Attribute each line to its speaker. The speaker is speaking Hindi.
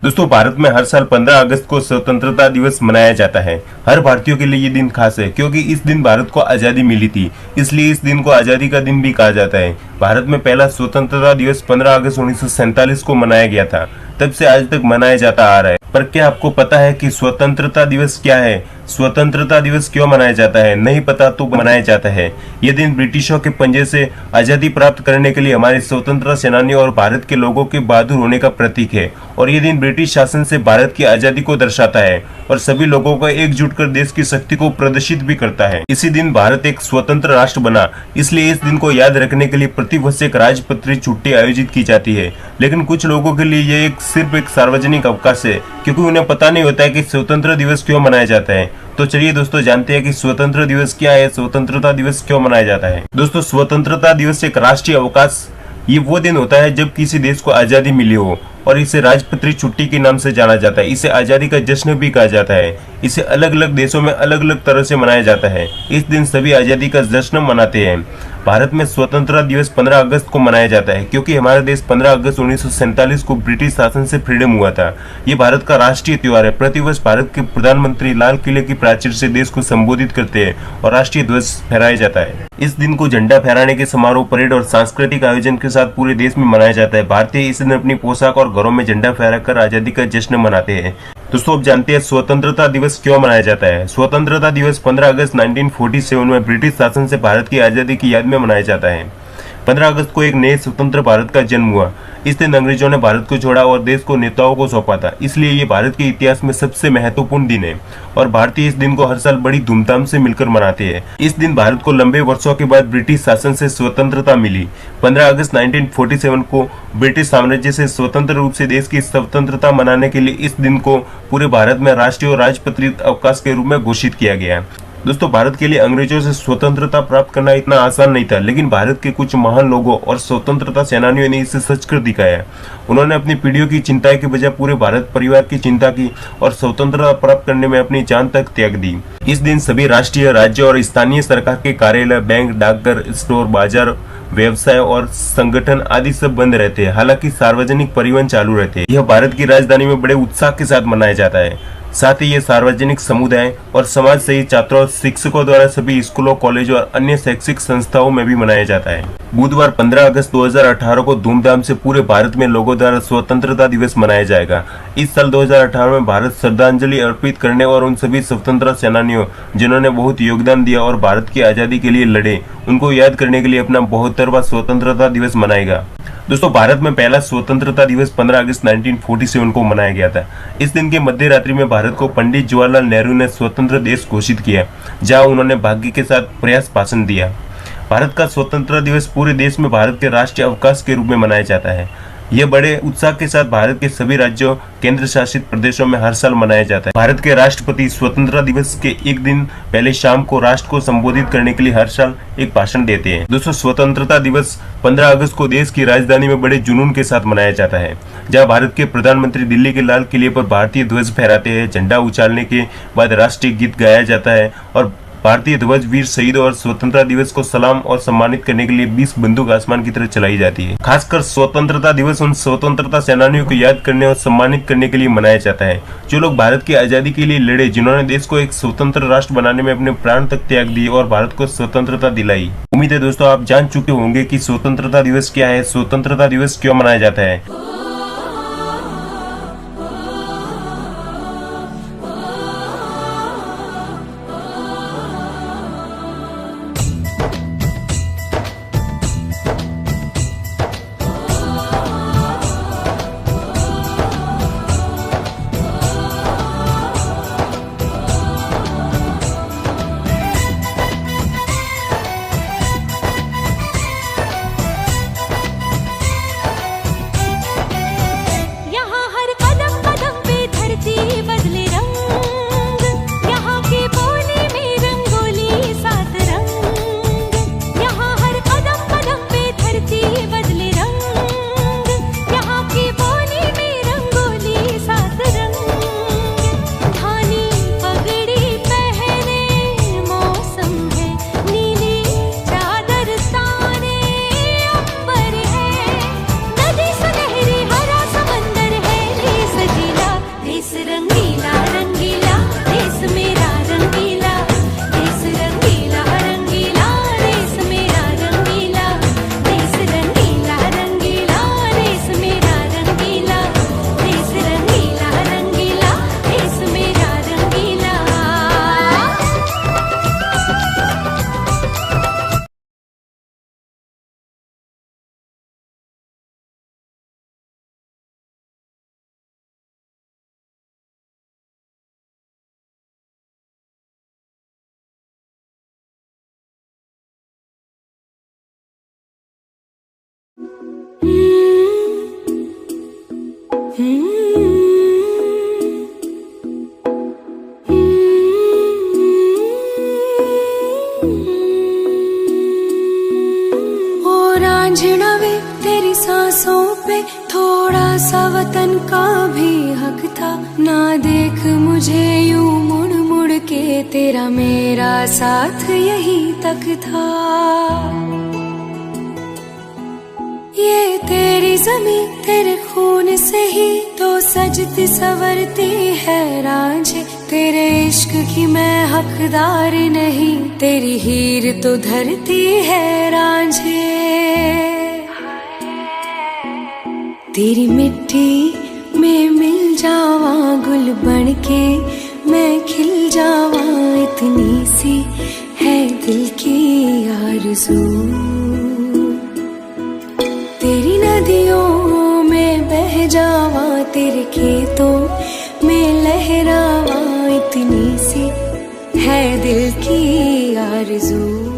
Speaker 1: दोस्तों, भारत में हर साल 15 अगस्त को स्वतंत्रता दिवस मनाया जाता है। हर भारतीयों के लिए ये दिन खास है क्योंकि इस दिन भारत को आजादी मिली थी, इसलिए इस दिन को आजादी का दिन भी कहा जाता है। भारत में पहला स्वतंत्रता दिवस 15 अगस्त 1947 को मनाया गया था। तब से आज तक मनाया जाता आ रहा है। पर क्या आपको पता है कि स्वतंत्रता दिवस क्या है? स्वतंत्रता दिवस क्यों मनाया जाता है? नहीं पता तो मनाया जाता है। ये दिन ब्रिटिशों के पंजे से आजादी प्राप्त करने के लिए हमारे स्वतंत्रता सेनानियों और भारत के लोगों के बहादुर होने का प्रतीक है। और ये दिन ब्रिटिश शासन से भारत की आजादी को दर्शाता है और सभी लोगों को एकजुट कर देश की शक्ति को प्रदर्शित भी करता है। इसी दिन भारत एक स्वतंत्र राष्ट्र बना, इसलिए इस दिन को याद रखने के लिए प्रतिवर्ष एक राजपत्रित छुट्टी आयोजित की जाती है। लेकिन कुछ लोगों के लिए ये सिर्फ एक सार्वजनिक अवकाश है क्योंकि उन्हें पता नहीं होता है कि स्वतंत्रता दिवस क्यों मनाया जाता है। तो चलिए दोस्तों, जानते हैं कि स्वतंत्रता दिवस क्या है, स्वतंत्रता दिवस क्यों मनाया जाता है। दोस्तों, स्वतंत्रता दिवस एक राष्ट्रीय अवकाश ये वो दिन होता है जब किसी देश को आजादी मिली हो और इसे राजपत्रित छुट्टी के नाम से जाना जाता है। इसे आजादी का जश्न भी कहा जाता है। इसे अलग अलग देशों में अलग अलग तरह से मनाया जाता है। इस दिन सभी आजादी का जश्न मनाते हैं। भारत में स्वतंत्रता दिवस 15 अगस्त को मनाया जाता है क्योंकि हमारा देश 15 अगस्त 1947 को ब्रिटिश शासन से फ्रीडम हुआ था। ये भारत का राष्ट्रीय त्योहार है। प्रतिवर्ष भारत के प्रधानमंत्री लाल किले की प्राचीर से देश को संबोधित करते हैं और राष्ट्रीय ध्वज फहराया जाता है। इस दिन को झंडा फहराने के समारोह, परेड और सांस्कृतिक आयोजन के साथ पूरे देश में मनाया जाता है। भारतीय इस दिन अपनी पोशाक और घरों में झंडा फहराकर आजादी का जश्न मनाते हैं। दोस्तों, अब जानते हैं स्वतंत्रता दिवस क्यों मनाया जाता है। स्वतंत्रता दिवस 15 अगस्त 1947 में ब्रिटिश शासन से भारत की आजादी की याद में मनाया जाता है। 15 अगस्त को एक नए स्वतंत्र भारत का जन्म हुआ। इस दिन अंग्रेजों ने भारत को छोड़ा और देश को नेताओं को सौंपा था, इसलिए ये भारत के इतिहास में सबसे महत्वपूर्ण दिन है और भारतीय इस दिन को हर साल बड़ी धूमधाम से मिलकर मनाते हैं। इस दिन भारत को लंबे वर्षों के बाद ब्रिटिश शासन से स्वतंत्रता मिली। 15 अगस्त 1947 को ब्रिटिश साम्राज्य से स्वतंत्र रूप से देश की स्वतंत्रता मनाने के लिए इस दिन को पूरे भारत में राष्ट्रीय और राजपत्रित अवकाश के रूप में घोषित किया गया। दोस्तों, भारत के लिए अंग्रेजों से स्वतंत्रता प्राप्त करना इतना आसान नहीं था, लेकिन भारत के कुछ महान लोगों और स्वतंत्रता सेनानियों ने इसे सच कर दिखाया। उन्होंने अपनी पीढ़ियों की चिंता के बजाय पूरे भारत परिवार की चिंता की और स्वतंत्रता प्राप्त करने में अपनी जान तक त्याग दी। इस दिन सभी राष्ट्रीय, राज्य और स्थानीय सरकार के कार्यालय, बैंक, डाकघर, स्टोर, बाजार, व्यवसाय और संगठन आदि सब बंद रहते हैं। हालांकि सार्वजनिक परिवहन चालू रहते हैं। यह भारत की राजधानी में बड़े उत्साह के साथ मनाया जाता है। साथ ही ये सार्वजनिक समुदाय और समाज से छात्रों और शिक्षकों द्वारा सभी स्कूलों, कॉलेजों और अन्य शैक्षिक संस्थाओं में भी मनाया जाता है। बुधवार 15 अगस्त 2018 को धूमधाम से पूरे भारत में लोगों द्वारा स्वतंत्रता दिवस मनाया जाएगा। इस साल 2018 में भारत श्रद्धांजलि अर्पित करने और उन सभी स्वतंत्रता सेनानियों जिन्होंने बहुत योगदान दिया और भारत की आजादी के लिए लड़े, उनको याद करने के लिए अपना 72वां स्वतंत्रता दिवस मनाएगा। दोस्तों, भारत में पहला स्वतंत्रता दिवस 15 अगस्त 1947 को मनाया गया था। इस दिन के मध्य रात्रि में भारत को पंडित जवाहरलाल नेहरू ने स्वतंत्र देश घोषित किया, जहां उन्होंने भाग्य के साथ प्रयास भाषण दिया। भारत का स्वतंत्रता दिवस पूरे देश में भारत के राष्ट्रीय अवकाश के रूप में मनाया जाता है। यह बड़े उत्साह के साथ भारत के सभी राज्यों, केंद्र शासित प्रदेशों में हर साल मनाया जाता है। भारत के राष्ट्रपति स्वतंत्रता दिवस के एक दिन पहले शाम को राष्ट्र को संबोधित करने के लिए हर साल एक भाषण देते हैं। दोस्तों, स्वतंत्रता दिवस 15 अगस्त को देश की राजधानी में बड़े जुनून के साथ मनाया जाता है, जहां भारत के प्रधानमंत्री दिल्ली के लाल किले पर भारतीय ध्वज फहराते हैं। झंडा उछालने के बाद राष्ट्रीय गीत गाया जाता है और भारतीय ध्वज वीर शहीदों और स्वतंत्रता दिवस को सलाम और सम्मानित करने के लिए 20 बंदूक आसमान की तरफ चलाई जाती है। खासकर स्वतंत्रता दिवस उन स्वतंत्रता सेनानियों को याद करने और सम्मानित करने के लिए मनाया जाता है जो लोग भारत की आजादी के लिए लड़े, जिन्होंने देश को एक स्वतंत्र राष्ट्र बनाने में अपने प्राण तक त्याग दिए और भारत को स्वतंत्रता दिलाई। उम्मीद है दोस्तों आप जान चुके होंगे कि स्वतंत्रता दिवस क्या है, स्वतंत्रता दिवस क्यों मनाया जाता है।
Speaker 2: रांझना वे तेरी सांसों पे थोड़ा सा वतन का भी हक था। ना देख मुझे यूं मुड़ मुड़ के, तेरा मेरा साथ यही तक था। ये तेरी ज़मीं तेरे खून से ही तो सजती संवरती है रांझे। तेरे इश्क की मैं हकदार नहीं, तेरी हीर तो धरती है रांझे। तेरी मिट्टी में मिल जावा गुल बनके, मैं खिल जावा, इतनी सी है दिल की आरज़ू। तेरी नदियों में बह जावा, तेरे खेतों में लहरावा, इतनी सी है दिल की आरज़ू।